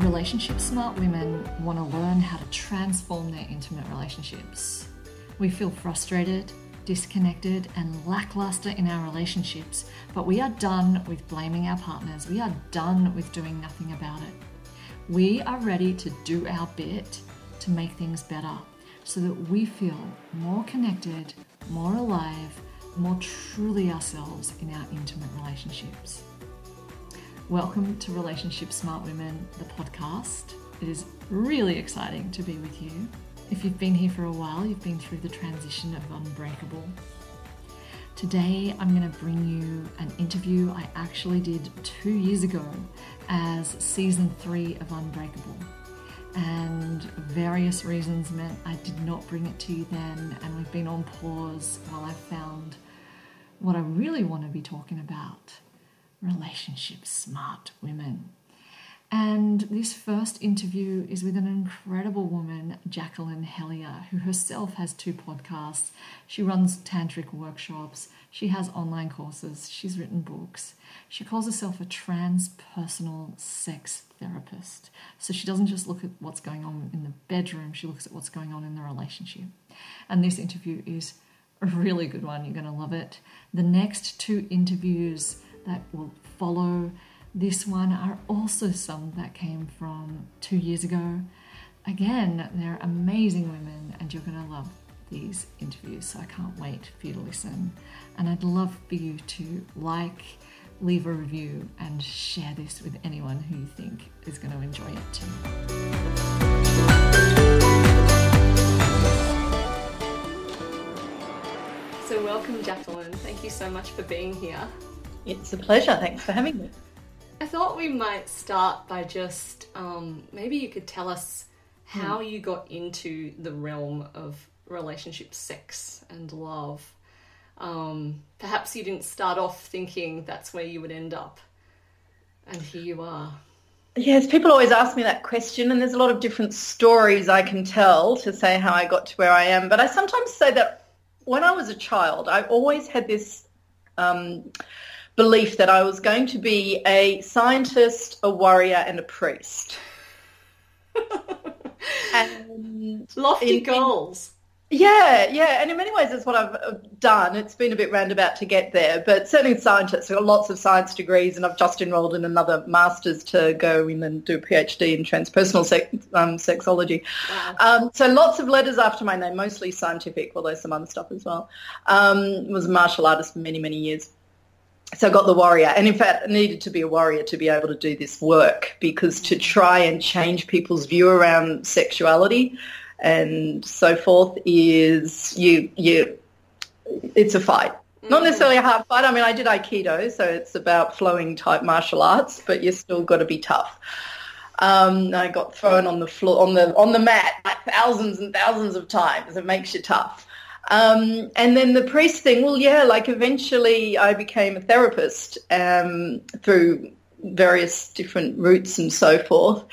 Relationship smart women want to learn how to transform their intimate relationships. We feel frustrated, disconnected, and lackluster in our relationships, but we are done with blaming our partners. We are done with doing nothing about it. We are ready to do our bit to make things better so that we feel more connected, more alive, more truly ourselves in our intimate relationships. Welcome to Relationship Smart Women, the podcast. It is really exciting to be with you. If you've been here for a while, you've been through the transition of Unbreakable. Today, I'm going to bring you an interview I actually did 2 years ago as season 3 of Unbreakable. And various reasons meant I did not bring it to you then, and we've been on pause while I found what I really want to be talking about. Relationship smart women. And this first interview is with an incredible woman, Jacqueline Hellyer, who herself has 2 podcasts. She runs tantric workshops. She has online courses. She's written books. She calls herself a transpersonal sex therapist. So she doesn't just look at what's going on in the bedroom, she looks at what's going on in the relationship. And this interview is a really good one. You're going to love it. The next 2 interviews that will follow this one are also some that came from 2 years ago. Again, they're amazing women and you're going to love these interviews, so I can't wait for you to listen. And I'd love for you to leave a review and share this with anyone who you think is going to enjoy it too. So welcome, Jacqueline. Thank you so much for being here. It's a pleasure. Thanks for having me. I thought we might start by just, maybe you could tell us how you got into the realm of relationship sex and love. Perhaps you didn't start off thinking that's where you would end up, and here you are. Yes, people always ask me that question, and there's a lot of different stories I can tell to say how I got to where I am. But I sometimes say that when I was a child, I always had this belief that I was going to be a scientist, a warrior, and a priest. And lofty goals. Yeah, and in many ways that's what I've done. It's been a bit roundabout to get there, but certainly scientists. I've got lots of science degrees, and I've just enrolled in another master's to go in and do a PhD in transpersonal sexology. Wow. So lots of letters after my name, mostly scientific, although some other stuff as well. Was a martial artist for many, many years. So I got the warrior, and in fact I needed to be a warrior to be able to do this work, because to try and change people's view around sexuality and so forth is it's a fight. Not necessarily a hard fight. I mean, I did Aikido, so it's about flowing type martial arts, but you still got to be tough. I got thrown on the floor, on the mat, like thousands and thousands of times. It makes you tough. And then the priest thing, eventually I became a therapist through various different routes and so forth.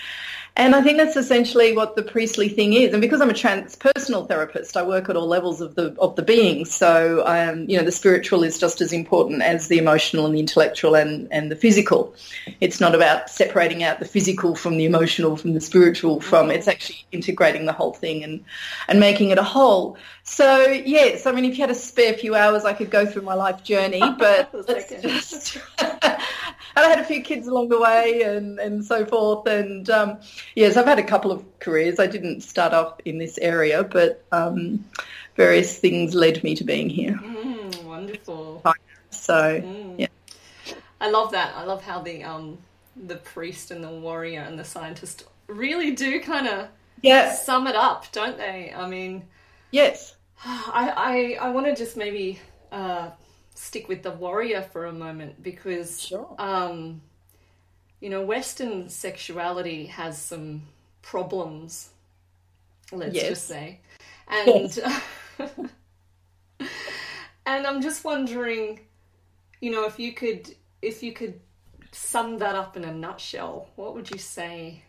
And I think that's essentially what the priestly thing is. And because I'm a transpersonal therapist, I work at all levels of the being. So, the spiritual is just as important as the emotional and the intellectual and the physical. It's not about separating out the physical from the emotional, from the spiritual, it's actually integrating the whole thing and making it a whole. So, yes, I mean, if you had a spare few hours, I could go through my life journey, but let's just... And I had a few kids along the way and so forth. And, yes, I've had a couple of careers. I didn't start off in this area, but various things led me to being here. Wonderful. So, yeah. I love that. I love how the priest and the warrior and the scientist really do kind of sum it up, don't they? I mean... Yes. I want to just maybe... stick with the warrior for a moment, because sure. Western sexuality has some problems, let's just say, and and I'm just wondering, if you could sum that up in a nutshell, what would you say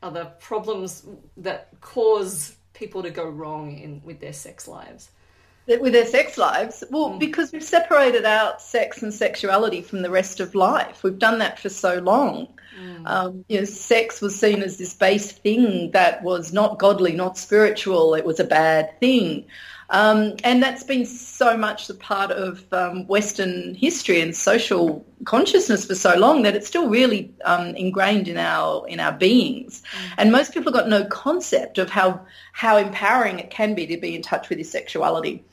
are the problems that cause people to go wrong with their sex lives? with their sex lives? Well, because we've separated out sex and sexuality from the rest of life. We've done that for so long. Sex was seen as this base thing that was not godly, not spiritual. It was a bad thing. And that's been so much a part of Western history and social consciousness for so long that it's still really ingrained in our beings. And most people have got no concept of how empowering it can be to be in touch with your sexuality,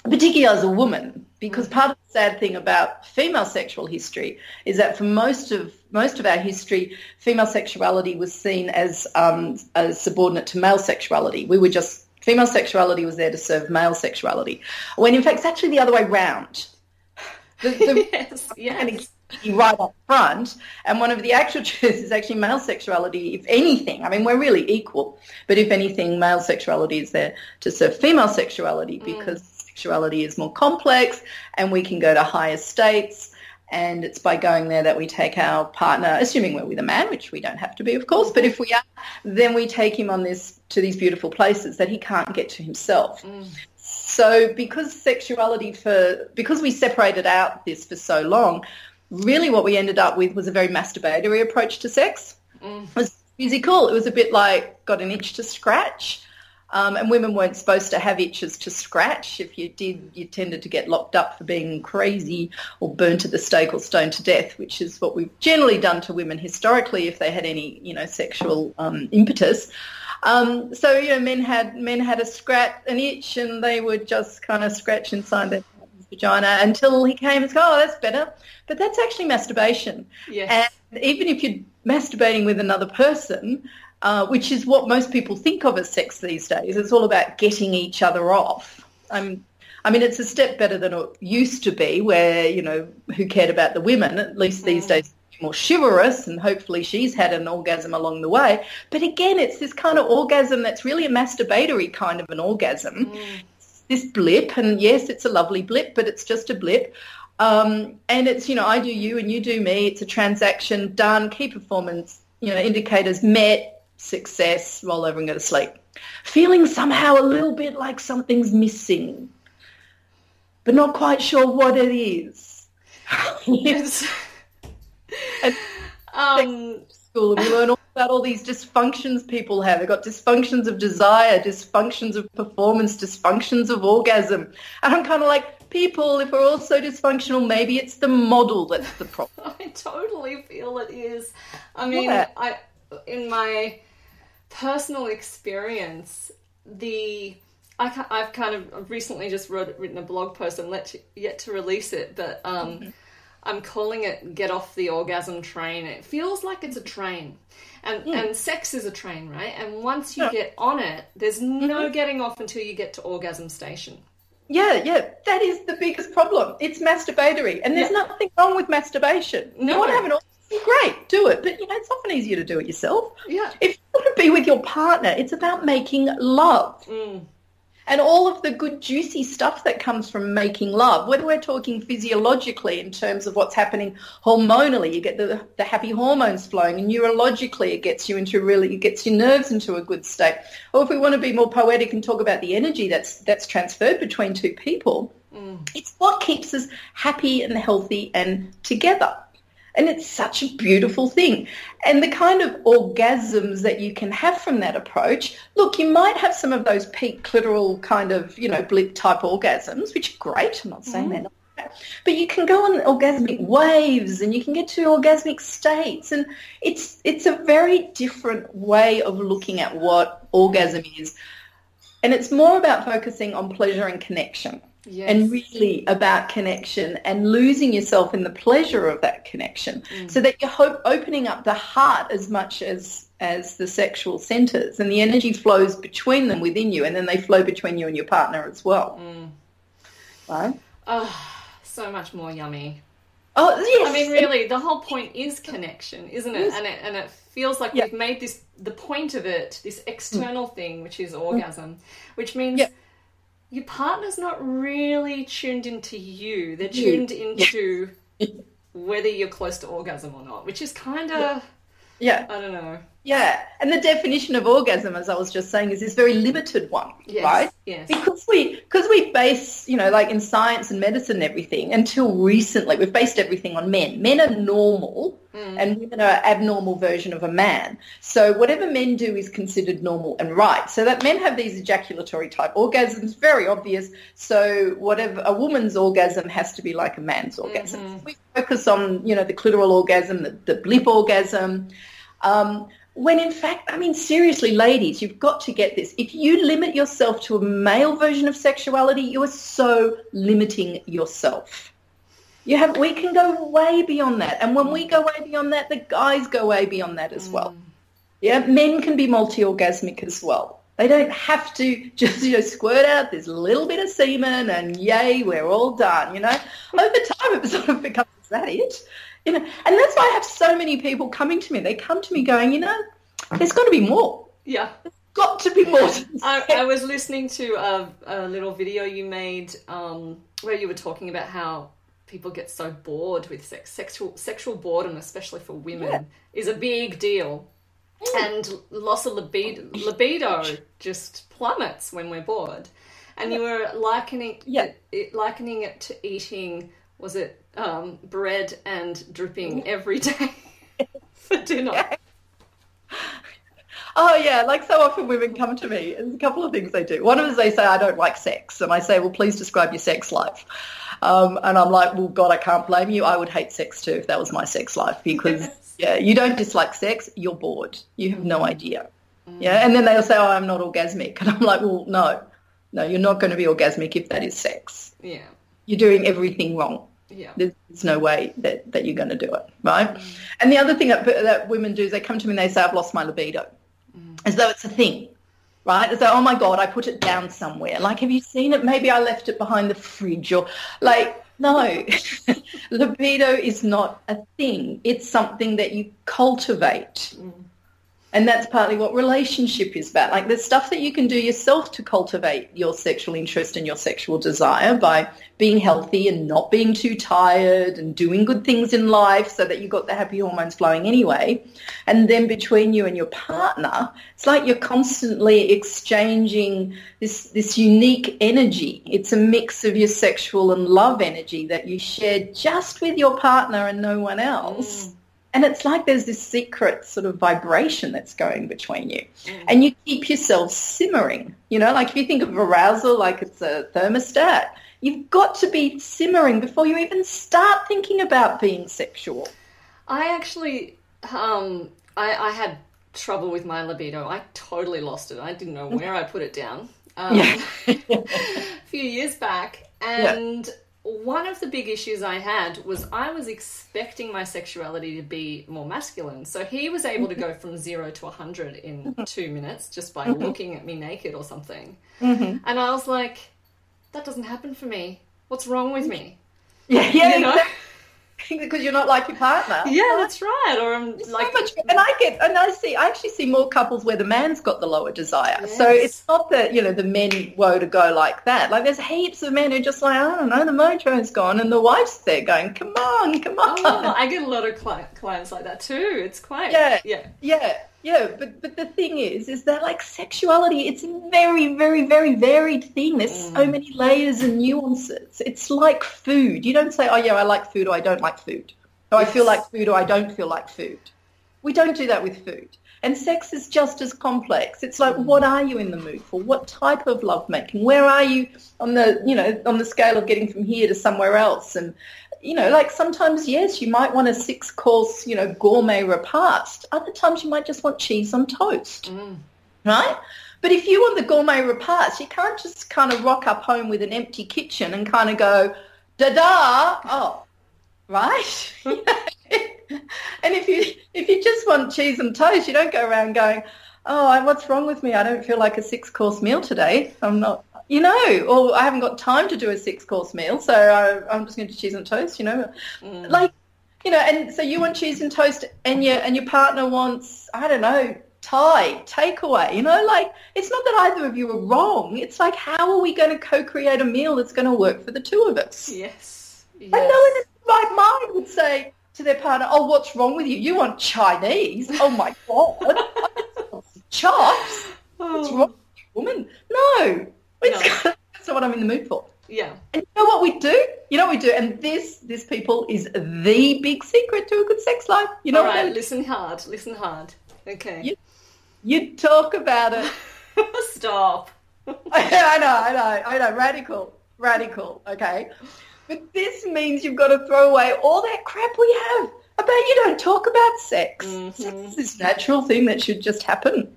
particularly as a woman, because part of the sad thing about female sexual history is that for most of our history, female sexuality was seen as subordinate to male sexuality. Female sexuality was there to serve male sexuality, when in fact it's actually the other way round. Yes. Right up front, and one of the actual truths is actually male sexuality, if anything, I mean, we're really equal, but if anything, male sexuality is there to serve female sexuality because sexuality is more complex and we can go to higher states. And it's by going there that we take our partner, assuming we're with a man, which we don't have to be, of course, but if we are, then we take him to these beautiful places that he can't get to himself. So because we separated out this for so long, really what we ended up with was a very masturbatory approach to sex. It was physical. It was a bit like got an itch to scratch. And women weren't supposed to have itches to scratch. If you did, you tended to get locked up for being crazy or burnt at the stake or stoned to death, which is what we've generally done to women historically if they had any, sexual impetus. Men had an itch, and they would just kind of scratch inside their vagina until he came and said, "Oh, that's better." But that's actually masturbation. Yes. And even if you're masturbating with another person, which is what most people think of as sex these days. It's all about getting each other off. I mean, it's a step better than it used to be where, who cared about the women. At least these days it's more chivalrous, and hopefully she's had an orgasm along the way. But again, it's this kind of orgasm that's really a masturbatory kind of an orgasm. It's this blip, and yes, it's a lovely blip, but it's just a blip. And it's, I do you and you do me. It's a transaction done, key performance, indicators met, success, roll over and go to sleep. Feeling somehow a little bit like something's missing, but not quite sure what it is. Yes. School, and we learn all about all these dysfunctions people have. They've got dysfunctions of desire, dysfunctions of performance, dysfunctions of orgasm. And I'm kind of like, people, if we're all so dysfunctional, maybe it's the model that's the problem. I totally feel it is. I mean, in my personal experience, I've kind of recently just written a blog post and yet to release it, but I'm calling it "Get Off the Orgasm Train." It feels like it's a train, and sex is a train, right? And once you get on it, there's no getting off until you get to orgasm station. Yeah, that is the biggest problem. It's masturbatory, and there's nothing wrong with masturbation. No. You want to have an orgasm? Great, do it. But, it's often easier to do it yourself. Yeah. If you want to be with your partner, it's about making love. And all of the good, juicy stuff that comes from making love, whether we're talking physiologically in terms of what's happening hormonally, you get the happy hormones flowing, and neurologically it gets your nerves into a good state. Or if we want to be more poetic and talk about the energy that's transferred between two people, it's what keeps us happy and healthy and together. And it's such a beautiful thing. And the kind of orgasms that you can have from that approach, look, you might have some of those peak clitoral kind of, blip type orgasms, which are great. I'm not saying they're not. But you can go on orgasmic waves, and you can get to orgasmic states. And it's a very different way of looking at what orgasm is. And it's more about focusing on pleasure and connection. Yes. And really about connection and losing yourself in the pleasure of that connection, so that you're opening up the heart as much as the sexual centres, and the energy flows between them within you, and then they flow between you and your partner as well. Right? Oh, so much more yummy. Oh, yes. I mean, really, the whole point is connection, isn't it? And it feels like we've made the point of it, this external thing, which is orgasm, which means... your partner's not really tuned into you. They're tuned into whether you're close to orgasm or not, which is kind of, I don't know. Yeah, and the definition of orgasm, as I was just saying, is this very limited one, Yes, right? yes. Because we base, like in science and medicine and everything, until recently, we've based everything on men. Men are normal, and women are abnormal version of a man. So whatever men do is considered normal and right. So that men have these ejaculatory type orgasms, very obvious. So whatever a woman's orgasm has to be like a man's orgasm. We focus on, the clitoral orgasm, the blip orgasm. When in fact, seriously, ladies, you've got to get this. If you limit yourself to a male version of sexuality, you are so limiting yourself. We can go way beyond that. And when we go way beyond that, the guys go way beyond that as well. Yeah, men can be multi-orgasmic as well. They don't have to just, squirt out this little bit of semen and yay, we're all done, Over time, it sort of becomes, is that it? And that's why I have so many people coming to me. They come to me going, there's got to be more. Yeah. There's got to be more. I was listening to a little video you made where you were talking about how people get so bored with sex. Sexual boredom, especially for women, is a big deal. And loss of libido just plummets when we're bored. And you were likening it to eating, was it bread and dripping every day for dinner? Yeah. Oh, yeah. Like so often women come to me. There's a couple of things they do. One is they say, I don't like sex. And I say, well, please describe your sex life. And I'm like, well, God, I can't blame you. I would hate sex too if that was my sex life because, you don't dislike sex. You're bored. You have no idea. Yeah. And then they'll say, oh, I'm not orgasmic. And I'm like, well, no, you're not going to be orgasmic if that is sex. Yeah. You're doing everything wrong. Yeah. There's no way that you're going to do it, right? And the other thing that women do is they come to me and they say, I've lost my libido, as though it's a thing, right? As though, oh, my God, I put it down somewhere. Like, have you seen it? Maybe I left it behind the fridge or like, no. Libido is not a thing. It's something that you cultivate. And that's partly what relationship is about. Like there's stuff that you can do yourself to cultivate your sexual interest and your sexual desire by being healthy and not being too tired and doing good things in life so that you've got the happy hormones flowing anyway. And then between you and your partner, it's like you're constantly exchanging this unique energy. It's a mix of your sexual and love energy that you share just with your partner and no one else. And it's like there's this secret sort of vibration that's going between you. And you keep yourself simmering. Like if you think of arousal like it's a thermostat, you've got to be simmering before you even start thinking about being sexual. I actually, I had trouble with my libido. I totally lost it. I didn't know where I put it down a few years back. And one of the big issues I had was I was expecting my sexuality to be more masculine. So he was able to go from 0 to 100 in 2 minutes just by looking at me naked or something. And I was like, that doesn't happen for me. What's wrong with me? Exactly. Because you're not like your partner. Yeah, that's right. Or I'm it's like, so much, and I actually see more couples where the man's got the lower desire. Yes. So it's not that the men woe to go like that. Like there's heaps of men who just like, I don't know, the mojo's gone, and the wife's there going, come on. Oh, I get a lot of clients like that too. It's quite But the thing is that like sexuality, it's a very, very, very varied thing. There's so many layers and nuances. It's like food. You don't say, oh yeah, I like food or I don't like food. Or I feel like food or I don't feel like food. We don't do that with food. And sex is just as complex. It's like, what are you in the mood for? What type of lovemaking? Where are you on the scale of getting from here to somewhere else? And like sometimes, yes, you might want a 6-course, gourmet repast. Other times you might just want cheese on toast, right? But if you want the gourmet repast, you can't just kind of rock up home with an empty kitchen and kind of go, da-da, oh, right? And if you just want cheese and toast, you don't go around going, oh, what's wrong with me? I don't feel like a 6-course meal today. I'm not, or I haven't got time to do a 6-course meal, so I'm just going to do cheese and toast, Like, and so you want cheese and toast and your partner wants, I don't know, Thai, takeaway, like it's not that either of you are wrong. It's like, how are we going to co-create a meal that's going to work for the two of us? Yes. And no one in the right mind would say, to their partner, oh, what's wrong with you? You want Chinese? Oh, my God. I want chops. What's wrong with you, woman? No. That's not what I'm in the mood for. Yeah. And you know what we do? And this people, is the big secret to a good sex life. You know All what right, I mean? listen hard. Okay. You talk about it. Stop. I know. Radical, okay? But this means you've got to throw away all that crap we have about you don't talk about sex. Mm-hmm. Sex is this natural thing that should just happen.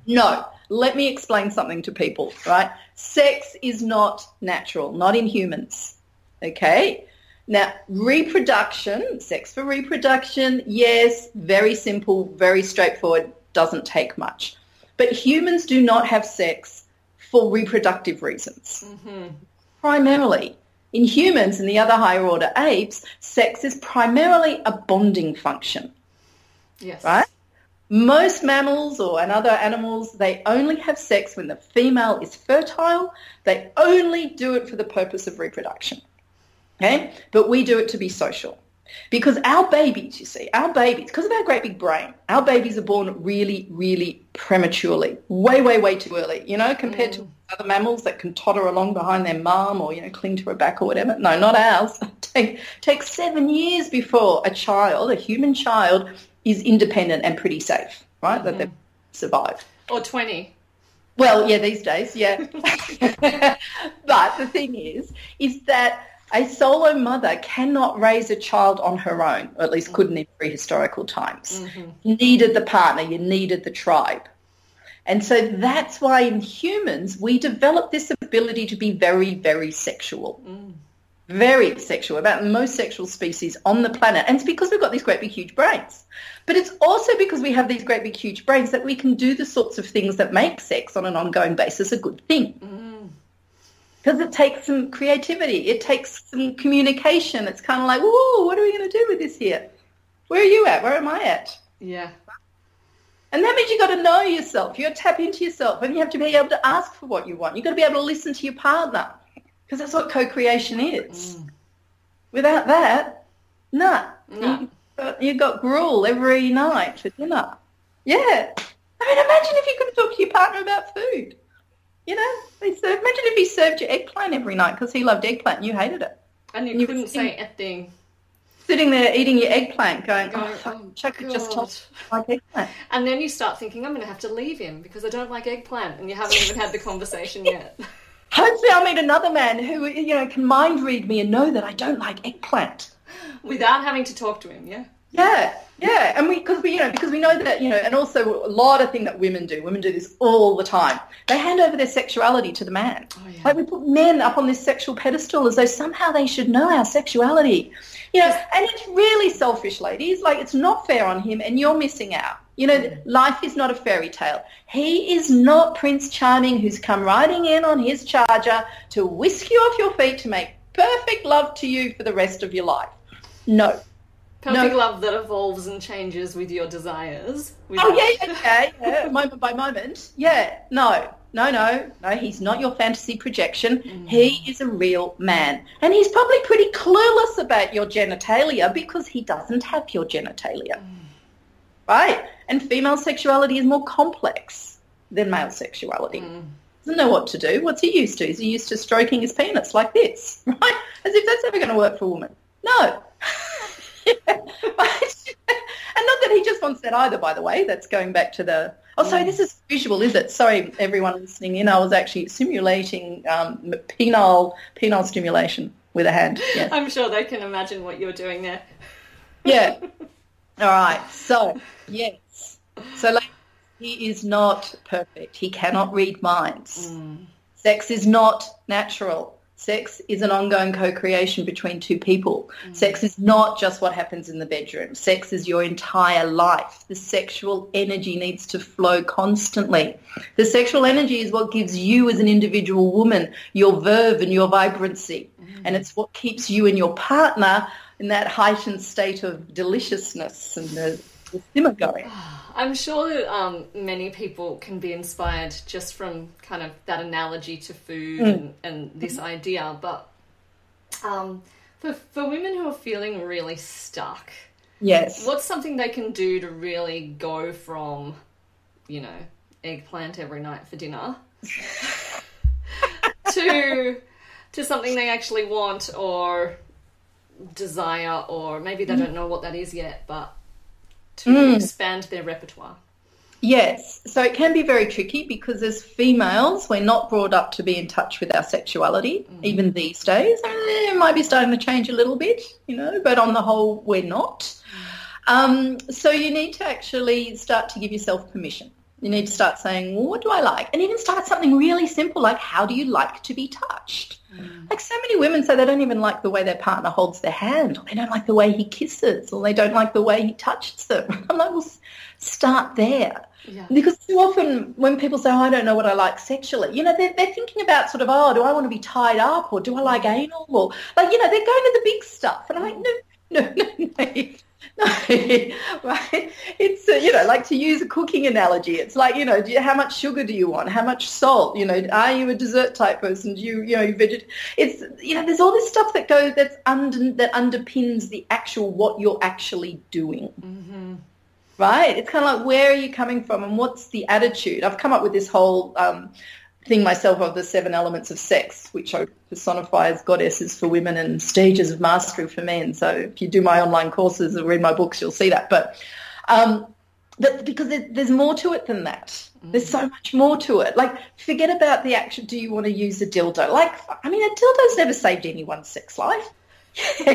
No. Let me explain something to people, right? Sex is not natural, not in humans, okay? Now, reproduction, sex for reproduction, yes, very simple, very straightforward, doesn't take much. But humans do not have sex for reproductive reasons. Mm-hmm. Primarily. In humans and the other higher order apes, sex is primarily a bonding function. Yes. Right? Most mammals and other animals, they only have sex when the female is fertile. They only do it for the purpose of reproduction. Okay? But we do it to be social. Because our babies, because of our great big brain, our babies are born really, really prematurely, way, way, way too early, compared to other mammals that can totter along behind their mum or, cling to her back or whatever. No, not ours. Take 7 years before a human child, is independent and pretty safe, right, that they've survived. Or 20. Well, yeah, these days, yeah. But the thing is that a solo mother cannot raise a child on her own, or at least couldn't in prehistorical times. Mm-hmm. You needed the partner, you needed the tribe. And so that's why in humans we develop this ability to be very, very sexual. Very sexual, about most sexual species on the planet. And it's because we've got these great big huge brains. But it's also because we have these great big huge brains that we can do the sorts of things that make sex on an ongoing basis a good thing. Because it takes some creativity. It takes some communication. It's kind of like, whoa, what are we going to do with this here? Where are you at? Where am I at? Yeah. And that means you've got to know yourself. You've got to tap into yourself. And you have to be able to ask for what you want. You've got to be able to listen to your partner. Because that's what co-creation is. Without that, nah. No. You got gruel every night for dinner. Yeah. I mean, imagine if you could talk to your partner about food. Imagine if he served you eggplant every night because he loved eggplant and you hated it. And you couldn't say a thing. Sitting there eating your eggplant going, I could just God. like eggplant. And then you start thinking, I'm going to have to leave him because I don't like eggplant, and you haven't even had the conversation yet. Hopefully I'll meet another man who, can mind read me and know that I don't like eggplant. Without having to talk to him, yeah? Yeah. And because we know that, and also a lot of things that women do this all the time. They hand over their sexuality to the man. Oh, yeah. Like we put men up on this sexual pedestal as though somehow they should know our sexuality. And it's really selfish, ladies. Like, it's not fair on him and you're missing out. Life is not a fairy tale. He is not Prince Charming who's come riding in on his charger to whisk you off your feet to make perfect love to you for the rest of your life. No. Perfect love that evolves and changes with your desires. Yeah. Moment by moment. Yeah. No, he's not your fantasy projection. He is a real man. And he's probably pretty clueless about your genitalia because he doesn't have your genitalia. Right? And female sexuality is more complex than male sexuality. Doesn't know what to do. What's he used to? Is he used to stroking his penis like this? Right? As if that's ever going to work for a woman. No. And not that he just wants that either, by the way. That's going back to the... Oh, sorry, this is visual, is it? Sorry, everyone listening in. I was actually simulating penile stimulation with a hand. Yes. I'm sure they can imagine what you're doing there. Yeah. All right. So, yes. So, like, he is not perfect. He cannot read minds. Sex is not natural. Sex is an ongoing co-creation between two people. Sex is not just what happens in the bedroom. Sex is your entire life. The sexual energy needs to flow constantly. The sexual energy is what gives you as an individual woman your verve and your vibrancy. And it's what keeps you and your partner in that heightened state of deliciousness and the simmer going. I'm sure that many people can be inspired just from kind of that analogy to food and this idea. But For women who are feeling really stuck, Yes. what's something they can do to really go from, you know, eggplant every night for dinner to something they actually want or desire, or maybe they don't know what that is yet, but to expand their repertoire? Yes. So it can be very tricky because as females, we're not brought up to be in touch with our sexuality, even these days. It might be starting to change a little bit, you know, but on the whole, we're not. So you need to actually start to give yourself permission. You need to start saying, well, what do I like? And even start something really simple like, how do you like to be touched? Like so many women say they don't even like the way their partner holds their hand, or they don't like the way he kisses, or they don't like the way he touches them. I'm like, well, start there. Yeah. Because too often when people say, oh, I don't know what I like sexually, you know, they're thinking about sort of, oh, do I want to be tied up, or do I like anal, or like, you know, they're going to the big stuff. And I'm like, no, right? It's, you know, like to use a cooking analogy, it's like, you know, how much sugar do you want? How much salt? You know, are you a dessert type person? Do you know, it's, you know, there's all this stuff that that underpins the actual, what you're actually doing. Mm-hmm. Right? It's kind of like, where are you coming from and what's the attitude? I've come up with this whole thing myself of the 7 elements of sex, which I personify as goddesses for women and stages of mastery for men. So if you do my online courses or read my books, you'll see that. But because there's more to it than that. There's so much more to it. Like, forget about the actual, do you want to use a dildo? Like, I mean, a dildo's never saved anyone's sex life. You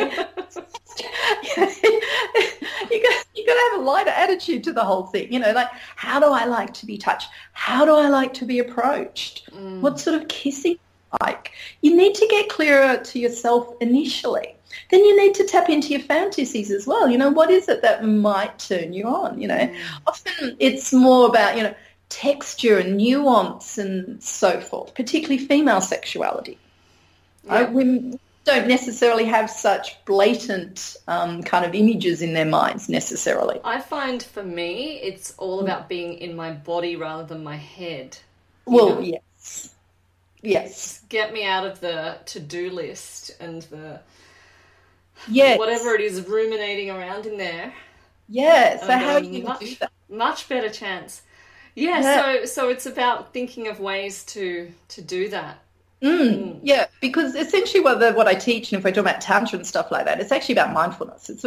got to have a lighter attitude to the whole thing. You know, like, how do I like to be touched? How do I like to be approached? What sort of kissing like? You need to get clearer to yourself initially. Then you need to tap into your fantasies as well. You know, what is it that might turn you on? You know, often it's more about, you know, texture and nuance and so forth, particularly female sexuality. Yeah. Women don't necessarily have such blatant kind of images in their minds necessarily. I find for me it's all about being in my body rather than my head. Well, yes. Just get me out of the to-do list and the whatever it is ruminating around in there. Yeah, so how are you going to do that? Much better chance. Yeah, so it's about thinking of ways to do that. Yeah, because essentially what I teach, and if we're talking about tantra and stuff like that, it's actually about mindfulness. It's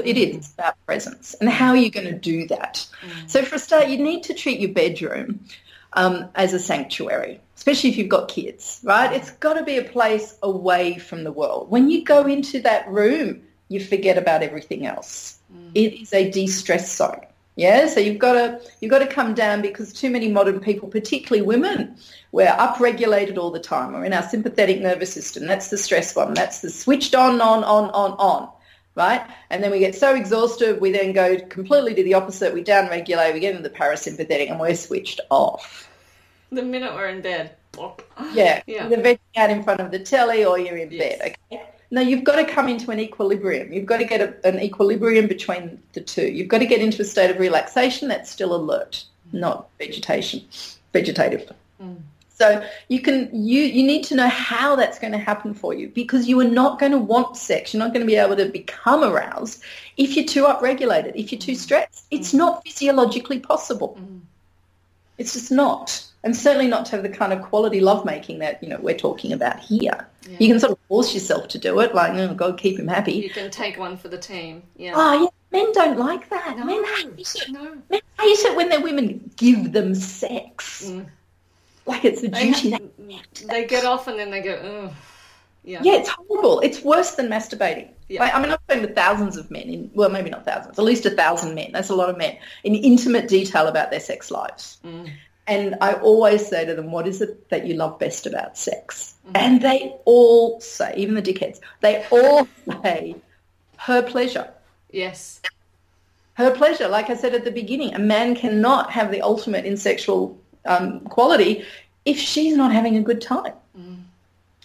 about presence. And how are you going to do that? So for a start, you need to treat your bedroom as a sanctuary, especially if you've got kids, right? It's got to be a place away from the world. When you go into that room, you forget about everything else. It is a de-stress zone. Yeah, so you've got to come down, because too many modern people, particularly women, we're upregulated all the time. We're in our sympathetic nervous system. That's the stress one. That's the switched on, right? And then we get so exhausted, we then go completely to the opposite. We downregulate, we get into the parasympathetic, and we're switched off. The minute we're in bed. Yeah. You're vegging out in front of the telly, or you're in bed, okay? No, you've got to come into an equilibrium. You've got to get an equilibrium between the two. You've got to get into a state of relaxation that's still alert, not vegetative. So you need to know how that's going to happen for you, because you are not going to want sex. You're not going to be able to become aroused if you're too upregulated, if you're too stressed. It's not physiologically possible. It's just not. And certainly not to have the kind of quality lovemaking that, you know, we're talking about here. Yeah. You can sort of force yourself to do it, like, oh, God, keep him happy. You can take one for the team. Yeah. Oh, yeah. Men don't like that. No. Men hate it. No. Men hate it when their women give them sex. Like it's a duty. They get off and then they go, ugh. Yeah, it's horrible. It's worse than masturbating. Yeah. Like, I mean, I've spoken with thousands of men, well, maybe not thousands, at least 1,000 men. That's a lot of men, in intimate detail about their sex lives. And I always say to them, what is it that you love best about sex? And they all say, even the dickheads, they all say her pleasure. Yes. Her pleasure. Like I said at the beginning, a man cannot have the ultimate in sexual quality if she's not having a good time.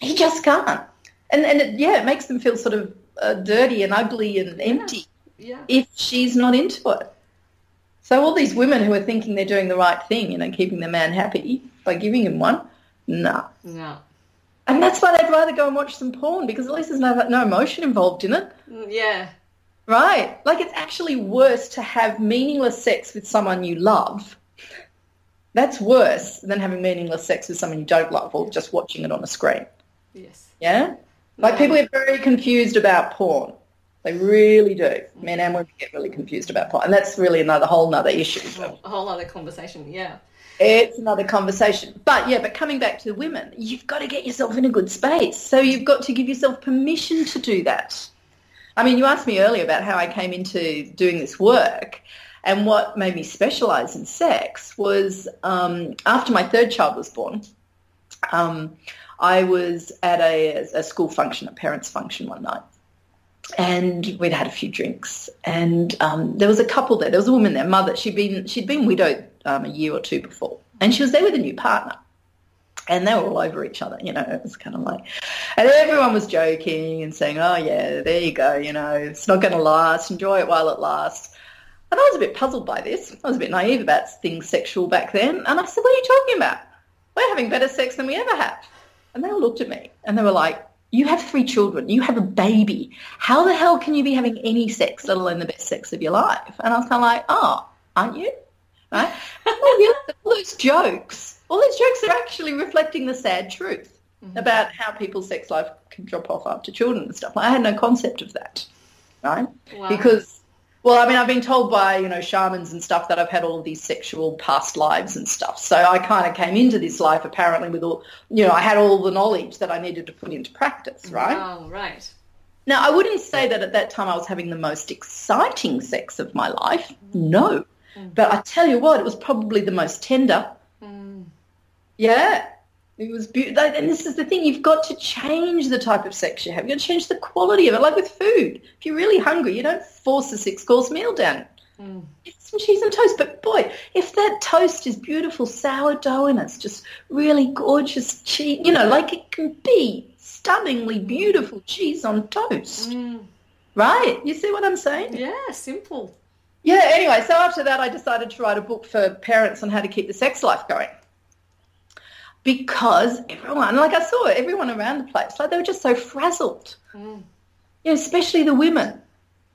He just can't. And it makes them feel sort of dirty and ugly and empty if she's not into it. So all these women who are thinking they're doing the right thing, you know, keeping the man happy by giving him one, no. And that's why they'd rather go and watch some porn, because at least there's no emotion involved in it. Yeah. Right? Like, it's actually worse to have meaningless sex with someone you love. That's worse than having meaningless sex with someone you don't love or just watching it on a screen. Yes. Yeah? Like, people get very confused about porn. They really do. Men and women get really confused about porn. And that's really whole nother issue. A whole other conversation, yeah. It's another conversation. But coming back to the women, you've got to get yourself in a good space. So you've got to give yourself permission to do that. I mean, you asked me earlier about how I came into doing this work, and what made me specialise in sex was after my third child was born, I was at a school function, a parents' function one night, and we'd had a few drinks, and there was a couple there. There was a woman there, mother. She'd been widowed a year or two before, and she was there with a new partner. And they were all over each other, it was kind of like, and everyone was joking and saying, oh, yeah, there you go, it's not going to last, enjoy it while it lasts. And I was a bit puzzled by this. I was a bit naive about things sexual back then. And I said, what are you talking about? We're having better sex than we ever have. And they all looked at me and they were like, you have 3 children, you have a baby. How the hell can you be having any sex, let alone the best sex of your life? And I was kind of like, oh, aren't you? Right? All those jokes are actually reflecting the sad truth about how people's sex life can drop off after children and stuff. I had no concept of that, right? Wow. Because, I've been told by, shamans and stuff that I've had all of these sexual past lives and stuff. So I kind of came into this life apparently with all, I had all the knowledge that I needed to put into practice, right? Oh, right. Now, I wouldn't say that at that time I was having the most exciting sex of my life. No. But I tell you what, it was probably the most tender. Yeah, it was beautiful. And this is the thing, you've got to change the type of sex you have. You've got to change the quality of it, like with food. If you're really hungry, you don't force a 6-course meal down. Get some cheese and toast. But, boy, if that toast is beautiful sourdough and it's just really gorgeous cheese, like it can be stunningly beautiful cheese on toast. Right? You see what I'm saying? Yeah, simple. Yeah, anyway, so after that I decided to write a book for parents on how to keep the sex life going. Because everyone around the place, like they were just so frazzled. Especially the women.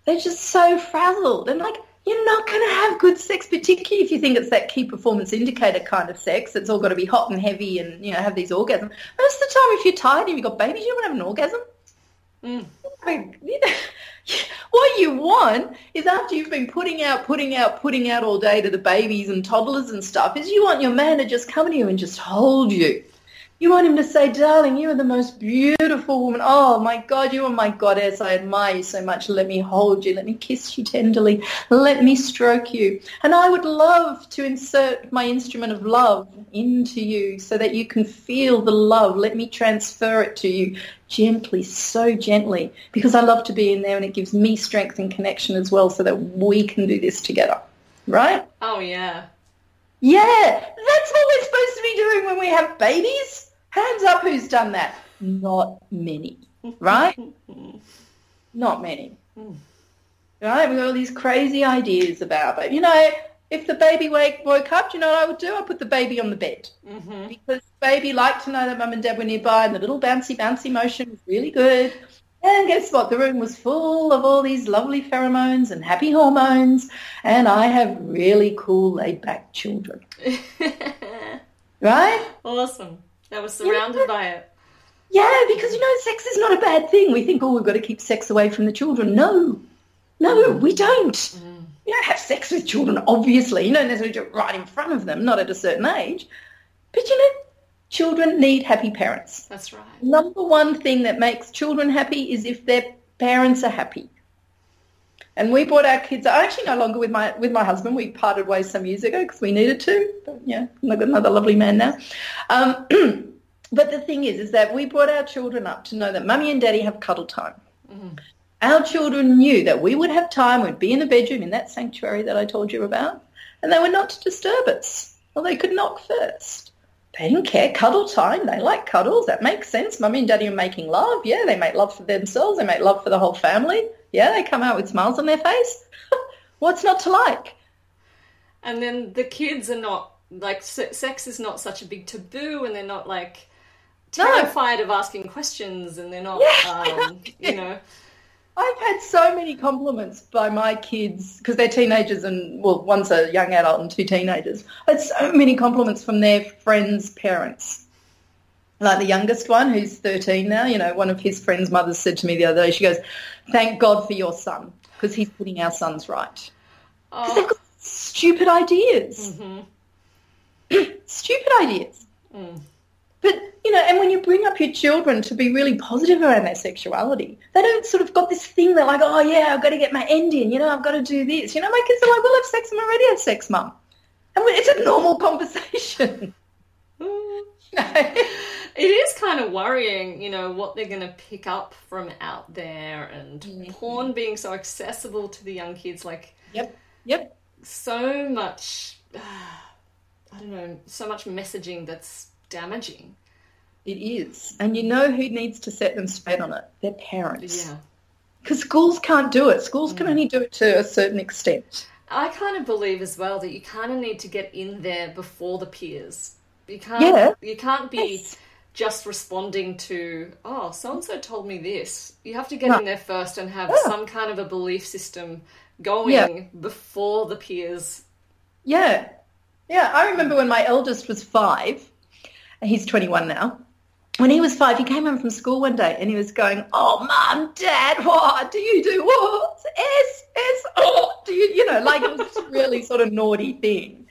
They're just so frazzled. And like, you're not going to have good sex, particularly if you think it's that key performance indicator kind of sex. It's all got to be hot and heavy and, have these orgasms. Most of the time, if you're tired and you've got babies, you don't have an orgasm. I mean, what you want is after you've been putting out all day to the babies and toddlers and stuff, is you want your man to just come to you and just hold you. You want him to say, darling, you are the most beautiful woman. Oh, my God, you are my goddess. I admire you so much. Let me hold you. Let me kiss you tenderly. Let me stroke you. And I would love to insert my instrument of love into you so that you can feel the love. Let me transfer it to you gently, so gently, because I love to be in there and it gives me strength and connection as well so that we can do this together. Right? Oh, yeah. Yeah, that's what we're supposed to be doing when we have babies. Hands up who's done that. Not many, right? Not many. Right? We've got all these crazy ideas about it. If the baby woke up, you know what I would do? I'd put the baby on the bed. Because the baby liked to know that mum and dad were nearby and the little bouncy motion was really good. And guess what? The room was full of all these lovely pheromones and happy hormones, and I have really cool, laid-back children. Right? Awesome. I was surrounded by it. Yeah, because, sex is not a bad thing. We think, we've got to keep sex away from the children. No, we don't. We don't have sex with children, obviously. You don't necessarily do it right in front of them, not at a certain age. But, children need happy parents. That's right. Number one thing that makes children happy is if their parents are happy. And we brought our kids, actually no longer with my husband. We parted ways some years ago because we needed to. But, I've got another lovely man now. But the thing is that we brought our children up to know that mummy and daddy have cuddle time. Our children knew that we would have time, we'd be in the bedroom in that sanctuary that I told you about, and they were not to disturb us. Well, they could knock first. They didn't care. Cuddle time. They like cuddles. That makes sense. Mummy and daddy are making love. Yeah, they make love for themselves. They make love for the whole family. Yeah, they come out with smiles on their face. What's not to like? And then the kids are not, like, sex is not such a big taboo, and they're not, like, terrified of asking questions, and they're not, you know. I've had so many compliments by my kids, because they're teenagers and, well, one's a young adult and two teenagers. I had so many compliments from their friends' parents. Like the youngest one, who's 13 now, you know, one of his friends' mothers said to me the other day, she goes, "Thank God for your son, because he's putting our sons right." Because they've got stupid ideas. Stupid ideas. But, you know, and when you bring up your children to be really positive around their sexuality, they don't sort of got this thing, they're like, "Oh, yeah, I've got to get my end in, you know, I've got to do this." You know, my kids are like, "We'll have sex, and I already have sex, Mum." And it's a normal conversation. You know? It is kind of worrying, you know, what they're going to pick up from out there, and porn being so accessible to the young kids, like, Yep. so much, I don't know, so much messaging that's damaging. It is. And you know who needs to set them straight on it? Their parents. Yeah. Because schools can't do it. Schools can only do it to a certain extent. I kind of believe as well that you kind of need to get in there before the peers. You can't be just responding to, "Oh, so-and-so told me this." You have to get in there first and have some kind of a belief system going before the peers. Yeah. I remember when my eldest was 5, and he's 21 now. When he was 5, he came home from school one day and he was going, "Oh, Mum, Dad, what do you do? What? Do you, you know, like it was this really sort of naughty thing."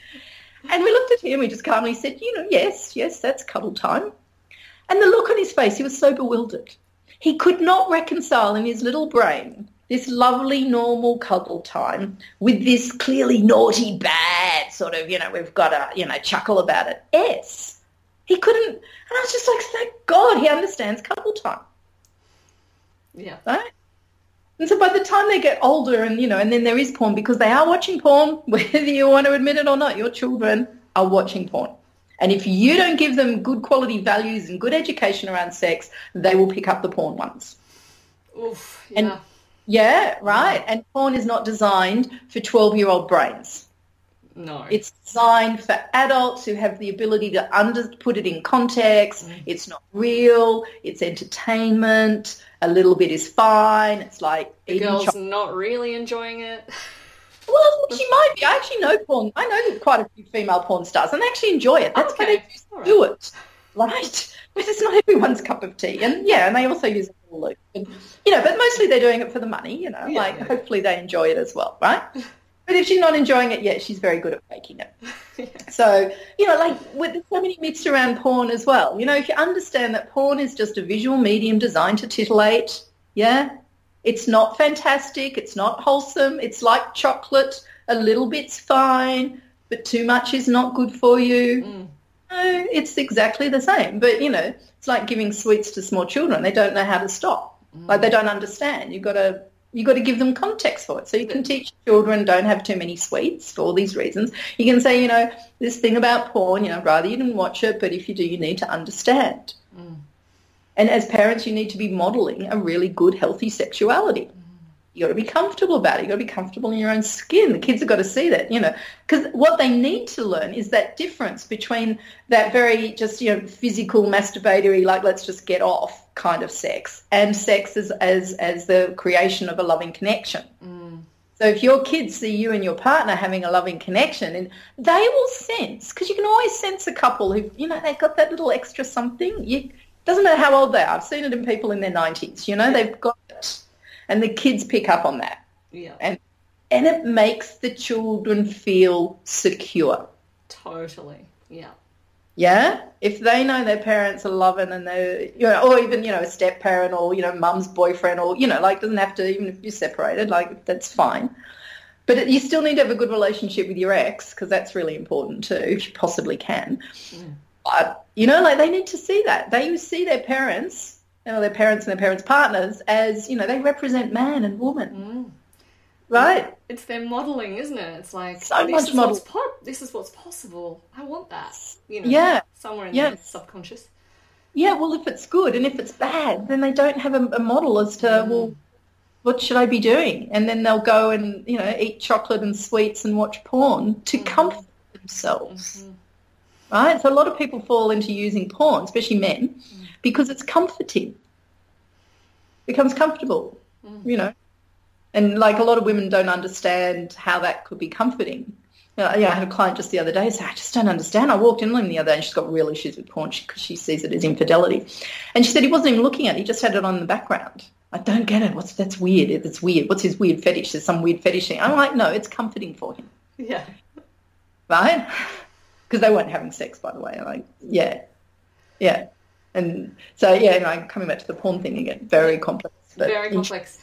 And we looked at him, we just calmly said, "You know, yes, that's cuddle time." And the look on his face, he was so bewildered. He could not reconcile in his little brain this lovely, normal cuddle time with this clearly naughty, bad sort of, you know, we've got to, you know, chuckle about it. Yes. He couldn't, and I was just like, thank God he understands cuddle time. Yeah. Right? And so by the time they get older and, you know, and then there is porn, because they are watching porn, whether you want to admit it or not, your children are watching porn. And if you don't give them good quality values and good education around sex, they will pick up the porn ones. Oof, yeah. And, yeah, right. And porn is not designed for 12-year-old brains. No. It's designed for adults who have the ability to put it in context. It's not real. It's entertainment. A little bit is fine. It's like the girl's not really enjoying it. Well, she might be. I actually know porn. I know quite a few female porn stars, and they actually enjoy it. That's why they do it, right? But it's not everyone's cup of tea. And, and they also use it for the loop. And, you know, but mostly they're doing it for the money, you know, hopefully they enjoy it as well, right? But if she's not enjoying it yet, she's very good at faking it. So, you know, like there's so many myths around porn as well. You know, if you understand that porn is just a visual medium designed to titillate, it's not fantastic. It's not wholesome. It's like chocolate. A little bit's fine, but too much is not good for you. No, it's exactly the same. But, you know, it's like giving sweets to small children. They don't know how to stop. Like they don't understand. You've got to give them context for it. So you can teach children don't have too many sweets for all these reasons. You can say, you know, this thing about porn, you know, I'd rather you didn't watch it, but if you do, you need to understand. And as parents, you need to be modelling a really good, healthy sexuality. You got to be comfortable about it. You got to be comfortable in your own skin. The kids have got to see that, you know, because what they need to learn is that difference between that very just, you know, physical, masturbatory, like let's just get off kind of sex, and sex as the creation of a loving connection. So if your kids see you and your partner having a loving connection, and they will sense, because you can always sense a couple who, you know, they've got that little extra something. Doesn't matter how old they are. I've seen it in people in their 90s. You know, they've got it. And the kids pick up on that. Yeah. And it makes the children feel secure. Totally. Yeah. Yeah? If they know their parents are loving and they're, you know, or even, you know, a step-parent or, you know, mum's boyfriend or, you know, like doesn't have to, even if you're separated, like that's fine. But you still need to have a good relationship with your ex, because that's really important too, if you possibly can. But, you know, like they need to see that. They see their parents, you know, their parents and their parents' partners as, you know, they represent man and woman. Right? It's their modelling, isn't it? It's like, so much model. This is what's possible. I want that. You know, somewhere in their subconscious. Yeah, well, if it's good, and if it's bad, then they don't have a model as to, well, what should I be doing? And then they'll go and, you know, eat chocolate and sweets and watch porn to comfort themselves. right? So a lot of people fall into using porn, especially men, because it's comforting. It becomes comfortable, you know. And like a lot of women don't understand how that could be comforting. I had a client just the other day say, I just don't understand. I walked in on him the other day and she's got real issues with porn because she sees it as infidelity. And she said he wasn't even looking at it. He just had it on in the background. I don't get it. That's weird. It's weird. What's his weird fetish? There's some weird fetish thing. I'm like, no, it's comforting for him. Yeah. Right? Because they weren't having sex, by the way. I'm like, yeah. And so, coming back to the porn thing again, very complex. Very complex.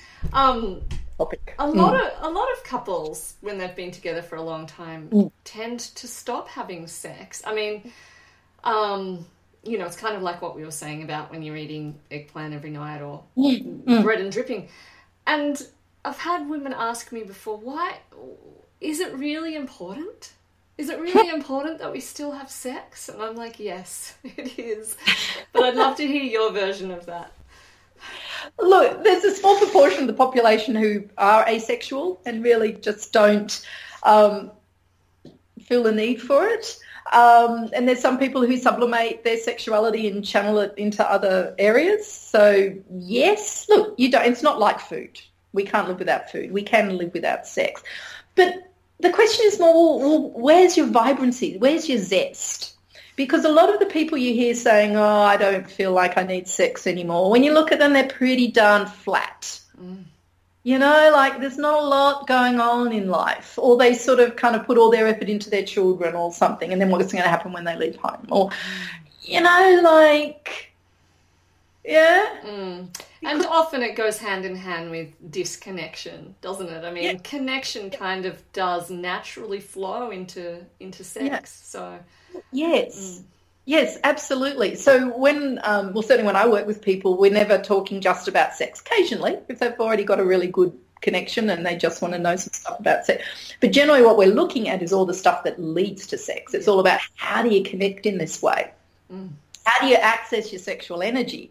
Topic. A lot of couples, when they've been together for a long time, tend to stop having sex. I mean, it's kind of like what we were saying about when you're eating eggplant every night or bread and dripping. And I've had women ask me before, why is it really important? Is it really important that we still have sex? And I'm like, yes, it is. But I'd love to hear your version of that. Look, there's a small proportion of the population who are asexual and really just don't feel the need for it. And there's some people who sublimate their sexuality and channel it into other areas. So, yes, look, it's not like food. We can't live without food. We can live without sex. But the question is more, well, where's your vibrancy? Where's your zest? Because a lot of the people you hear saying, oh, I don't feel like I need sex anymore, when you look at them, they're pretty darn flat. You know, like there's not a lot going on in life. Or they sort of kind of put all their effort into their children or something, and then what's going to happen when they leave home? Or, you know, like, yeah. And often it goes hand in hand with disconnection, doesn't it? I mean, connection kind of does naturally flow into sex. Yeah. So yes, absolutely. So when, certainly when I work with people, we're never talking just about sex. Occasionally, if they've already got a really good connection and they just want to know some stuff about sex. But generally what we're looking at is all the stuff that leads to sex. It's all about how do you connect in this way? How do you access your sexual energy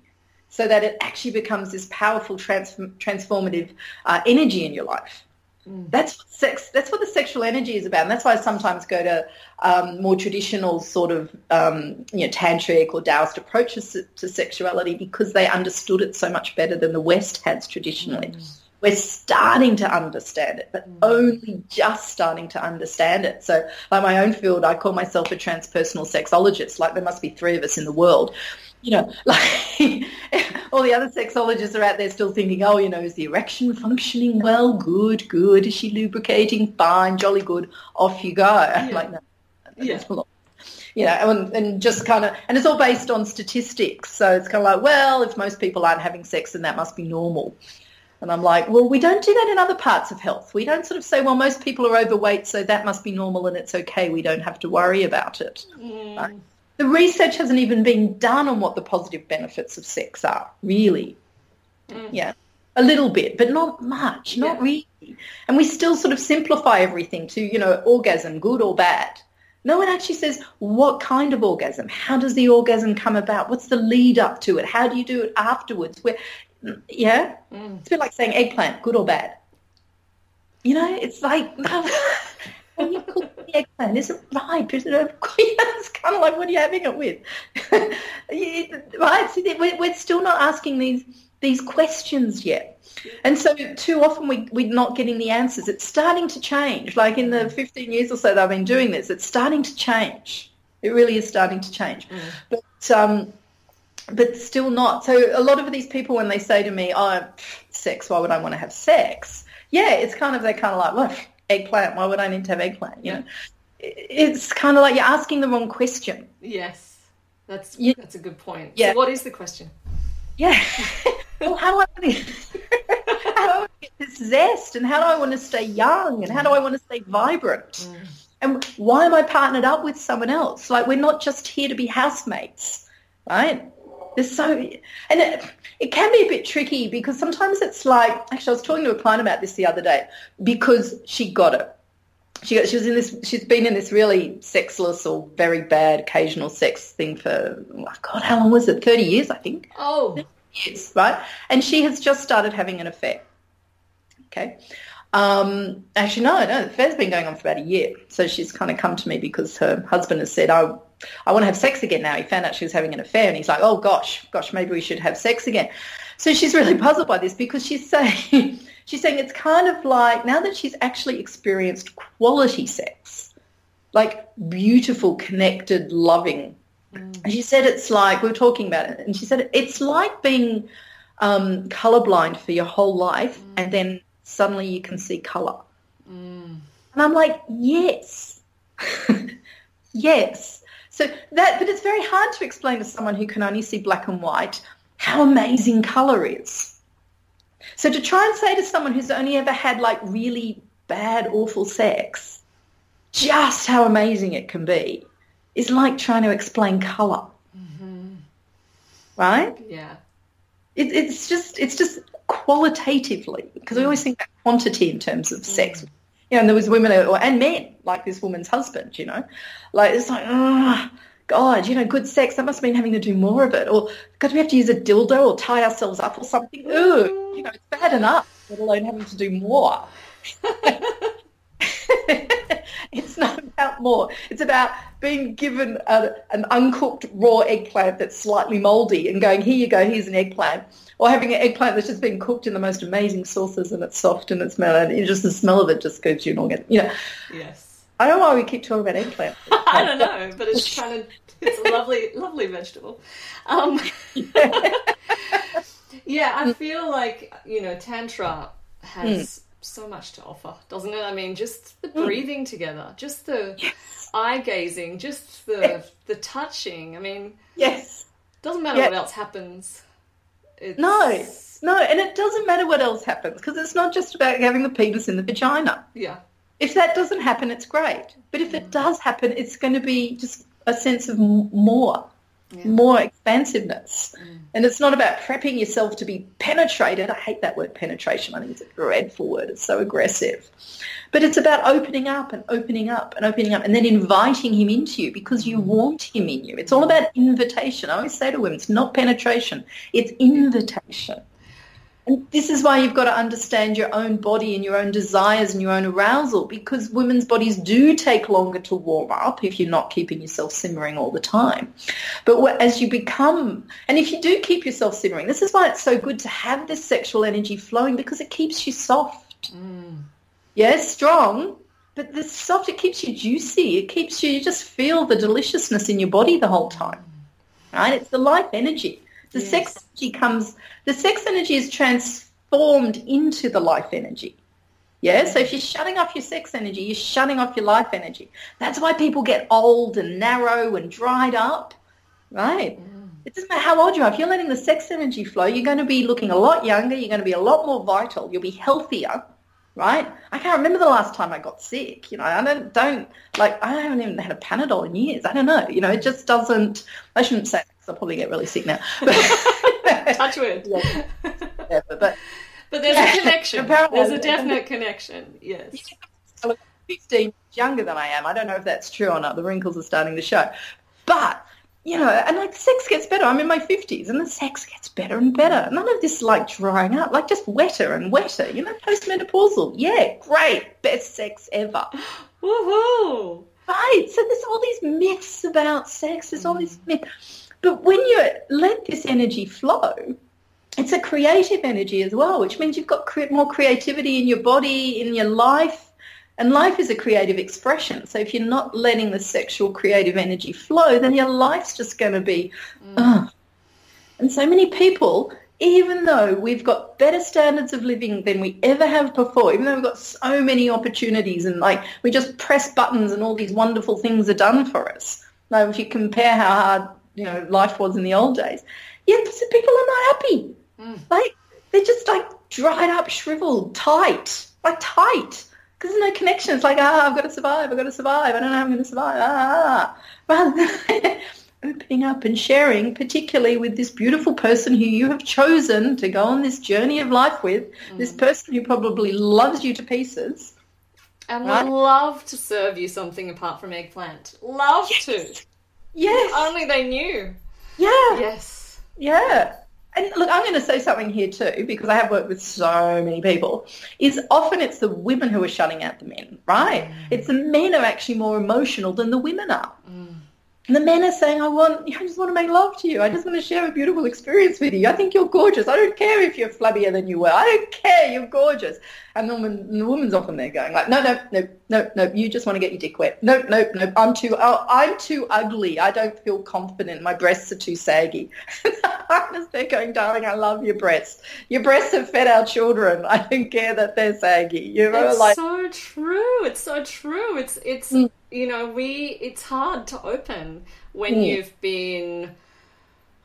so that it actually becomes this powerful transformative energy in your life? That's what the sexual energy is about, and that's why I sometimes go to more traditional sort of tantric or Taoist approaches to sexuality, because they understood it so much better than the West has traditionally. We're starting to understand it, but only just starting to understand it. So, like my own field, I call myself a transpersonal sexologist. Like there must be 3 of us in the world. You know, like all the other sexologists are out there still thinking, oh, you know, is the erection functioning well? Good. Is she lubricating? Fine, jolly good. Off you go. I'm like, no. You know, and just kind of, and it's all based on statistics. So it's kind of like, well, if most people aren't having sex, then that must be normal. And I'm like, well, we don't do that in other parts of health. We don't sort of say, well, most people are overweight, so that must be normal and it's okay. We don't have to worry about it. Right? The research hasn't even been done on what the positive benefits of sex are, really. Yeah, a little bit, but not much, not really. And we still sort of simplify everything to, you know, orgasm, good or bad. No one actually says what kind of orgasm, how does the orgasm come about, what's the lead up to it, how do you do it afterwards? It's a bit like saying eggplant, good or bad. You know, it's like, no. When you cook the eggplant, is it ripe? Is it it's kind of like, what are you having it with? Right? So we're still not asking these questions yet. And so too often we're not getting the answers. It's starting to change. Like in the 15 years or so that I've been doing this, it's starting to change. It really is starting to change. But still not. So a lot of these people, when they say to me, oh, sex, why would I want to have sex? Yeah, it's kind of, they're kind of like, well, eggplant, why would I need to have eggplant? You know, it's kind of like you're asking the wrong question. Yes, that's a good point. Yeah. So what is the question? Yeah. Well, how do I want to get this zest, and how do I want to stay young, and how do I want to stay vibrant? And why am I partnered up with someone else? Like, we're not just here to be housemates, right? And it can be a bit tricky, because sometimes it's like, actually I was talking to a client about this the other day, because she got it. She's been in this really sexless or very bad occasional sex thing for, God, how long was it? 30 years, I think. Oh. 30 years, right? And she has just started having an affair. Okay. Actually, no, the affair's been going on for about a year. So she's kind of come to me because her husband has said, I want to have sex again now. He found out she was having an affair and he's like, oh, gosh, maybe we should have sex again. So she's really puzzled by this because she's saying it's kind of like now that she's actually experienced quality sex, like beautiful, connected, loving. And she said it's like, we were talking about it, and she said it's like being colourblind for your whole life and then suddenly you can see colour. And I'm like, yes. Yes. But it's very hard to explain to someone who can only see black and white how amazing colour is. So to try and say to someone who's only ever had like really bad, awful sex, just how amazing it can be is like trying to explain colour. Right? Yeah. It's just qualitatively, because we always think about quantity in terms of sex. You know, and there was women and men, like this woman's husband, you know. Like, it's like, oh, God, you know, good sex, that must mean having to do more of it. Or, God, we have to use a dildo or tie ourselves up or something. Ooh, you know, it's bad enough, let alone having to do more. It's not about more. It's about being given an uncooked raw eggplant that's slightly mouldy and going, here you go, here's an eggplant. Or having an eggplant that's just been cooked in the most amazing sauces and it's soft and it's mellow and just the smell of it just gives you an organ. You know. Yes. I don't know why we keep talking about eggplant. I don't know, but it's a lovely vegetable. Yeah, I feel like, you know, Tantra has so much to offer, doesn't it? I mean, just the breathing together, just the eye gazing, just the touching. I mean, doesn't matter what else happens. No, and it doesn't matter what else happens because it's not just about having the penis in the vagina. Yeah. If that doesn't happen, it's great. But if it does happen, it's going to be just a sense of more expansiveness. And it's not about prepping yourself to be penetrated. I hate that word penetration. I think it's a dreadful word. It's so aggressive. But it's about opening up and opening up and opening up and then inviting him into you because you want him in you. It's all about invitation. I always say to women, it's not penetration. It's invitation. And this is why you've got to understand your own body and your own desires and your own arousal because women's bodies do take longer to warm up if you're not keeping yourself simmering all the time. But as you become, and if you do keep yourself simmering, this is why it's so good to have this sexual energy flowing because it keeps you soft. Yes, strong, but the soft, it keeps you juicy. It keeps you just feel the deliciousness in your body the whole time. Right? It's the life energy. The sex energy is transformed into the life energy. Yeah, so if you're shutting off your sex energy, you're shutting off your life energy. That's why people get old and narrow and dried up, right? It doesn't matter how old you are. If you're letting the sex energy flow, you're going to be looking a lot younger. You're going to be a lot more vital. You'll be healthier, right? I can't remember the last time I got sick. You know, I haven't even had a Panadol in years. I don't know. You know, it just doesn't. I shouldn't say that. I'll probably get really sick now. Touch wood. But there's a connection. There's a definite connection, yes. I look 15 years younger than I am. I don't know if that's true or not. The wrinkles are starting to show. But, you know, and like sex gets better. I'm in my 50s and the sex gets better and better. None of this like drying up, like just wetter and wetter. You know, postmenopausal. Yeah, great. Best sex ever. Woohoo! Right. So there's all these myths about sex. There's all these myths. But when you let this energy flow, it's a creative energy as well, which means you've got more creativity in your body, in your life, and life is a creative expression. So if you're not letting the sexual creative energy flow, then your life's just going to be, And so many people, even though we've got better standards of living than we ever have before, even though we've got so many opportunities and like we just press buttons and all these wonderful things are done for us. Now, if you compare how hard life was in the old days. Yeah, so people are not happy. Like, they're just like dried up, shriveled, tight, because there's no connection. It's like, I've got to survive. I don't know how I'm going to survive. Rather than opening up and sharing, particularly with this beautiful person who you have chosen to go on this journey of life with, this person who probably loves you to pieces. And would love to serve you something apart from eggplant. Love to. Yes. If only they knew. Yeah. Yes. Yeah. And look, I'm going to say something here too, because I have worked with so many people, is often it's the women who are shutting out the men, right? It's the men who are actually more emotional than the women are. And the men are saying, I just want to make love to you. I just want to share a beautiful experience with you. I think you're gorgeous. I don't care if you're flabbier than you were. I don't care. You're gorgeous. And the woman's often there going like, no, you just want to get your dick wet. No, I'm too ugly. I don't feel confident. My breasts are too saggy. And the partner's there going, darling, I love your breasts. Your breasts have fed our children. I don't care that they're saggy. You know, it's so true. It's so true. It's you know, it's hard to open when you've been,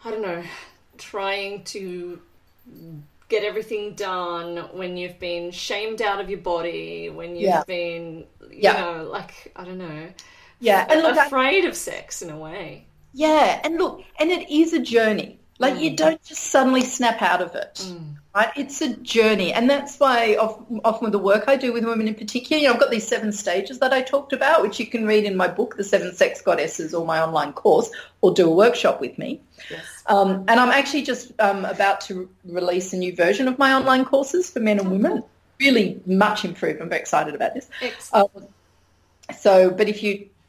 I don't know, trying to get everything done, when you've been shamed out of your body, when you've been, you know, like, I don't know, and look, afraid of sex in a way. Yeah, and look, and it is a journey. Like, you don't just suddenly snap out of it, right? It's a journey, and that's why often with the work I do with women in particular, you know, I've got these 7 stages that I talked about, which you can read in my book, The 7 Sex Goddesses, or my online course, or do a workshop with me. Yes. And I'm actually just about to release a new version of my online courses for men and women, really much improved. I'm very excited about this. But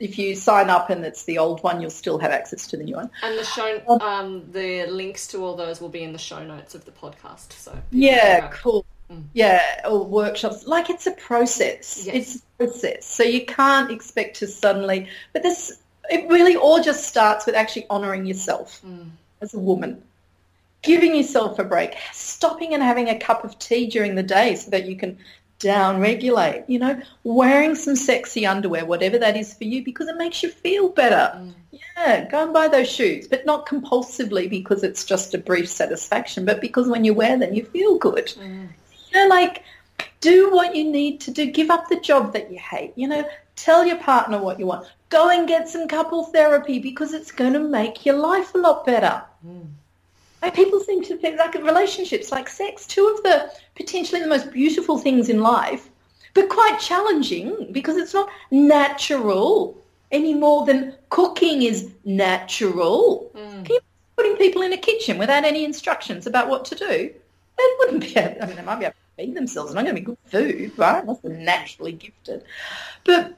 if you sign up and it's the old one, you'll still have access to the new one. And the links to all those will be in the show notes of the podcast. So cool. Yeah, or workshops. Like, it's a process. Yes. It's a process. So you can't expect to suddenly. But it really all just starts with actually honouring yourself as a woman, giving yourself a break, stopping and having a cup of tea during the day so that you can down-regulate, you know, wearing some sexy underwear, whatever that is for you, because it makes you feel better. Yeah, go and buy those shoes, but not compulsively because it's just a brief satisfaction, but because when you wear them, you feel good. You know, like, do what you need to do. Give up the job that you hate. You know, tell your partner what you want. Go and get some couple therapy because it's going to make your life a lot better. Like, people seem to think, like, relationships, like sex, 2 of the potentially the most beautiful things in life, but quite challenging because it's not natural any more than cooking is natural. Putting people in a kitchen without any instructions about what to do, they wouldn't be able, I mean, they might be able to feed themselves. It's not going to be good food, right? Unless they're naturally gifted. But,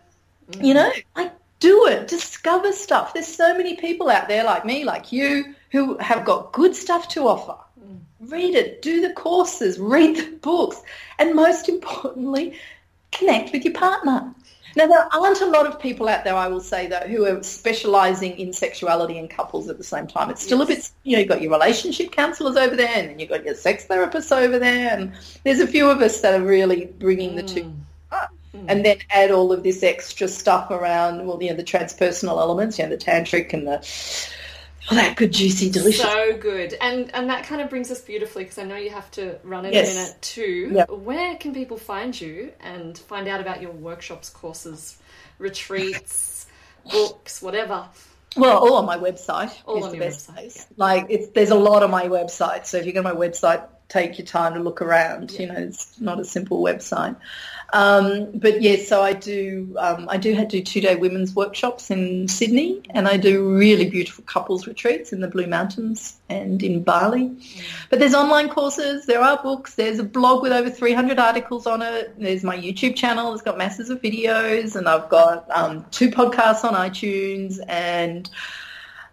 you know, like, do it. Discover stuff. There's so many people out there like me, like you, who have got good stuff to offer. Read it. Do the courses. Read the books. And most importantly, connect with your partner. Now, there aren't a lot of people out there, I will say, that who are specialising in sexuality and couples at the same time. It's still a bit, you know, you've got your relationship counsellors over there, and then you've got your sex therapists over there, and there's a few of us that are really bringing the two up. And then add all of this extra stuff around, well, you know, the transpersonal elements, you know, the tantric and all that good, juicy, delicious. So good. And that kind of brings us beautifully, because I know you have to run in a minute too. Yep. Where can people find you and find out about your workshops, courses, retreats, books, whatever? Well, all on my website. All on the best place. Yeah. Like, there's a lot on my website. So if you go to my website, take your time to look around. You know, it's not a simple website. But yes, so I do 2-day women's workshops in Sydney, and I do really beautiful couples retreats in the Blue Mountains and in Bali. But there's online courses, there are books, there's a blog with over 300 articles on it. There's my YouTube channel, it's got masses of videos, and I've got 2 podcasts on iTunes, and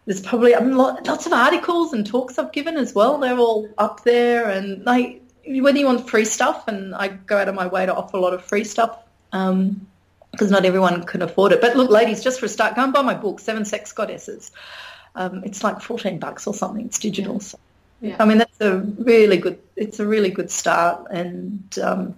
there's probably lots of articles and talks I've given as well. They're all up there, and whether you want free stuff, and I go out of my way to offer a lot of free stuff because not everyone can afford it. But look, ladies, just for a start, go and buy my book, 7 Sex Goddesses. It's like $14 or something. It's digital. So, I mean, it's a really good start, and and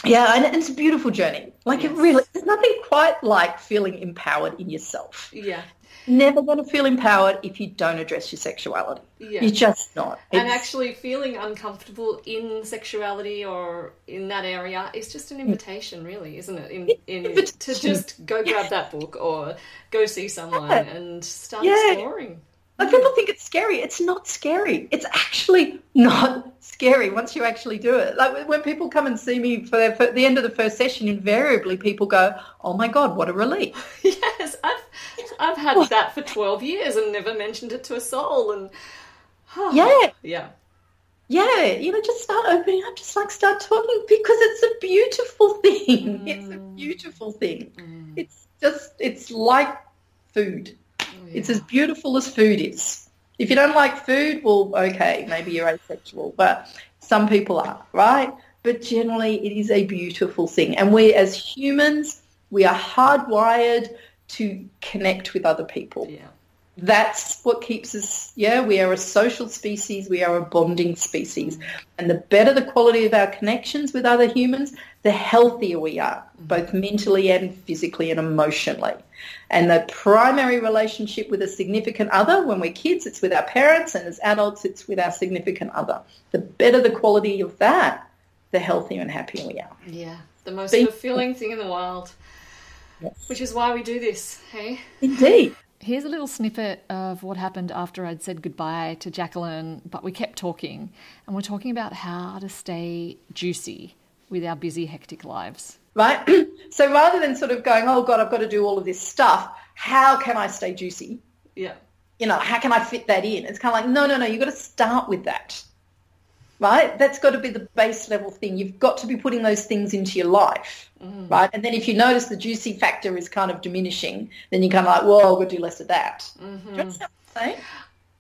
it's a beautiful journy. Like, there's nothing quite like feeling empowered in yourself. Yeah. Never going to feel empowered if you don't address your sexuality. Yeah. You're just not. And actually feeling uncomfortable in sexuality or in that area is just an invitation, really, isn't it? To just go grab that book or go see someone and start exploring. Like, people think it's scary. It's not scary. It's actually not scary once you actually do it. Like, when people come and see me for the end of the first session, invariably people go, "Oh my God, what a relief!" Yes, I've had that for 12 years and never mentioned it to a soul. And yeah. You know, just start opening up, start talking, because it's a beautiful thing. It's a beautiful thing. It's like food. It's as beautiful as food is. If you don't like food, well, okay, maybe you're asexual, but some people are, right? But generally it is a beautiful thing. And we as humans, we are hardwired to connect with other people. Yeah. That's what keeps us, we are a social species, we are a bonding species. And the better the quality of our connections with other humans, the healthier we are, both mentally and physically and emotionally. And the primary relationship with a significant other, when we're kids, it's with our parents, and as adults, it's with our significant other. The better the quality of that, the healthier and happier we are. Yeah, the most fulfilling thing in the world, which is why we do this, hey? Indeed. Here's a little snippet of what happened after I'd said goodbye to Jacqueline, but we kept talking, and we're talking about how to stay juicy with our busy, hectic lives. Right? So rather than sort of going, oh, God, I've got to do all of this stuff, how can I stay juicy? Yeah. How can I fit that in? It's kind of like, no, you've got to start with that, right? That's got to be the base level thing. You've got to be putting those things into your life, right? And then if you notice the juicy factor is kind of diminishing, then you're kind of like, well, we'll do less of that. Do you understand what I'm saying?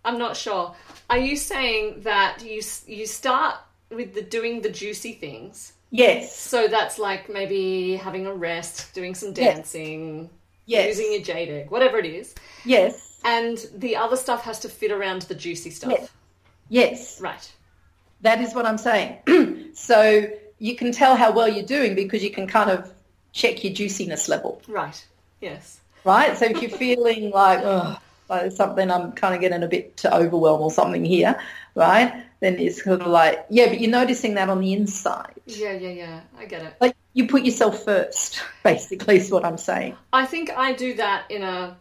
I'm not sure. Are you saying that you start with doing the juicy things? Yes. So that's like maybe having a rest, doing some dancing, using your jade egg, whatever it is. Yes. And the other stuff has to fit around the juicy stuff. Yes. Right. That is what I'm saying. So you can tell how well you're doing because you can kind of check your juiciness level. Right. Yes. Right? So if you're feeling like, like something, I'm kind of getting a bit to overwhelm or something here, right? Then it's sort of like, but you're noticing that on the inside. Yeah. I get it. Like you put yourself first, basically is what I'm saying. I think I do that in a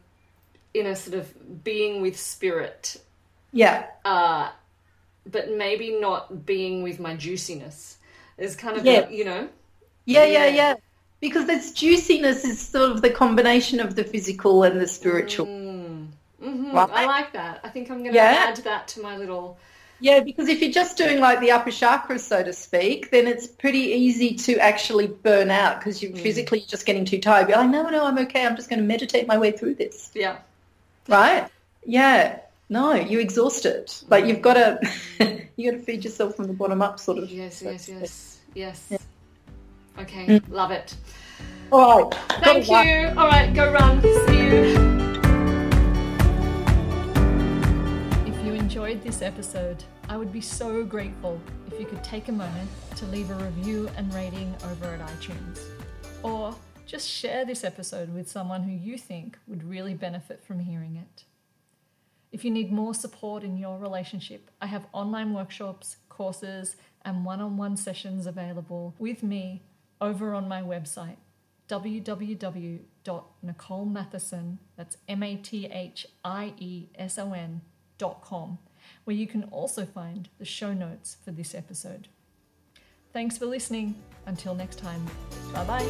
sort of being with spirit. Yeah. But maybe not being with my juiciness. It's kind of, Yeah. Because this juiciness is sort of the combination of the physical and the spiritual. Right? I like that. I think I'm going to add that to my little... Yeah, because if you're just doing like the upper chakras, so to speak, then it's pretty easy to actually burn out because you're physically just getting too tired. You're like, no, I'm okay. I'm just going to meditate my way through this. Yeah. Right? Yeah. No, you're exhausted. Like you've got to, feed yourself from the bottom up, sort of. Yes. Yeah. Okay, love it. All right. Thank you. All right, go run. See you. If you enjoyed this episode, I would be so grateful if you could take a moment to leave a review and rating over at iTunes. Or just share this episode with someone who you think would really benefit from hearing it. If you need more support in your relationship, I have online workshops, courses, and one-on-one sessions available with me over on my website, www.NicoleMatheson, that's Mathieson.com, where you can also find the show notes for this episode. Thanks for listening. Until next time, bye-bye.